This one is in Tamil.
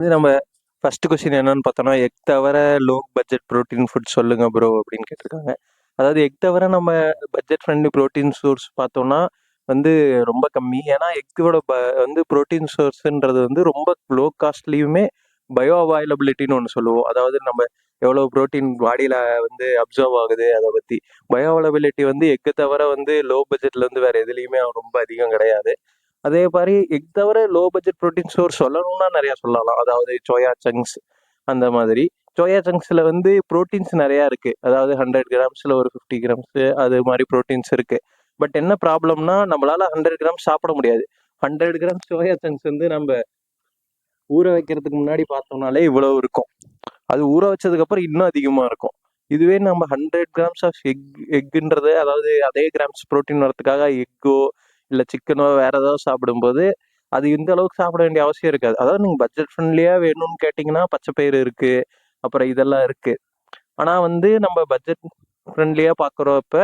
நம்ம ஃபர்ஸ்ட் கொஸ்டின் என்னன்னு பார்த்தோம்னா, எக் தவிர லோ பட்ஜெட் புரோட்டீன் ஃபுட் சொல்லுங்க ப்ரோ அப்படின்னு கேட்டிருக்காங்க. அதாவது எக் தவிர நம்ம பட்ஜெட் ஃப்ரெண்ட்லி புரோட்டீன் சோர்ஸ் பார்த்தோம்னா வந்து ரொம்ப கம்மி. ஏன்னா எக்கோட வந்து புரோட்டீன் சோர்ஸ்ன்றது வந்து ரொம்ப லோ காஸ்ட்லியுமே பயோ அவைலபிலிட்டின்னு ஒன்று சொல்லுவோம். அதாவது நம்ம எவ்வளோ புரோட்டீன் பாடியில் வந்து அப்சர்வ் ஆகுது அதை பற்றி. பயோ அவைலபிலிட்டி வந்து எக்கு தவிர வந்து லோ பட்ஜெட்ல வந்து வேற எதுலேயுமே ரொம்ப அதிகம் கிடையாது. அதே மாதிரி எக் தவிர லோ பட்ஜெட் ப்ரோட்டீன் சோர்ஸ் சொல்லணும்னா நிறைய சொல்லலாம். அதாவது சோயா சங்க்ஸ் அந்த மாதிரி. சோயா சங்க்ஸ்ல வந்து ப்ரோட்டீன்ஸ் நிறைய இருக்கு. அதாவது 100 கிராம்ஸ்ல ஒரு 50 கிராம்ஸ் அது மாதிரி ப்ரோட்டீன்ஸ் இருக்கு. பட் என்ன ப்ராப்ளம்னா நம்மளால 100 கிராம்ஸ் சாப்பிட முடியாது. 100 கிராம் சோயா சங்க்ஸ் வந்து நம்ம ஊற வைக்கிறதுக்கு முன்னாடி பார்த்தோம்னாலே இவ்வளவு இருக்கும். அது ஊற வச்சதுக்கு அப்புறம் இன்னும் அதிகமா இருக்கும். இதுவே நம்ம 100 கிராம்ஸ் ஆஃப் எக்குன்றது, அதாவது அதே கிராம்ஸ் ப்ரோட்டீன் வரதுக்காக எக்கோ இல்லை சிக்கனோ வேற ஏதாவது சாப்பிடும்போது அது இந்த அளவுக்கு சாப்பிட வேண்டிய அவசியம் இருக்காது. அதாவது நீங்க பட்ஜெட் ஃப்ரெண்ட்லியா வேணும்னு கேட்டிங்கன்னா பச்சை பயிறு இருக்கு, அப்புறம் இதெல்லாம் இருக்கு. ஆனா வந்து நம்ம பட்ஜெட் ஃப்ரெண்ட்லியா பார்க்குறப்ப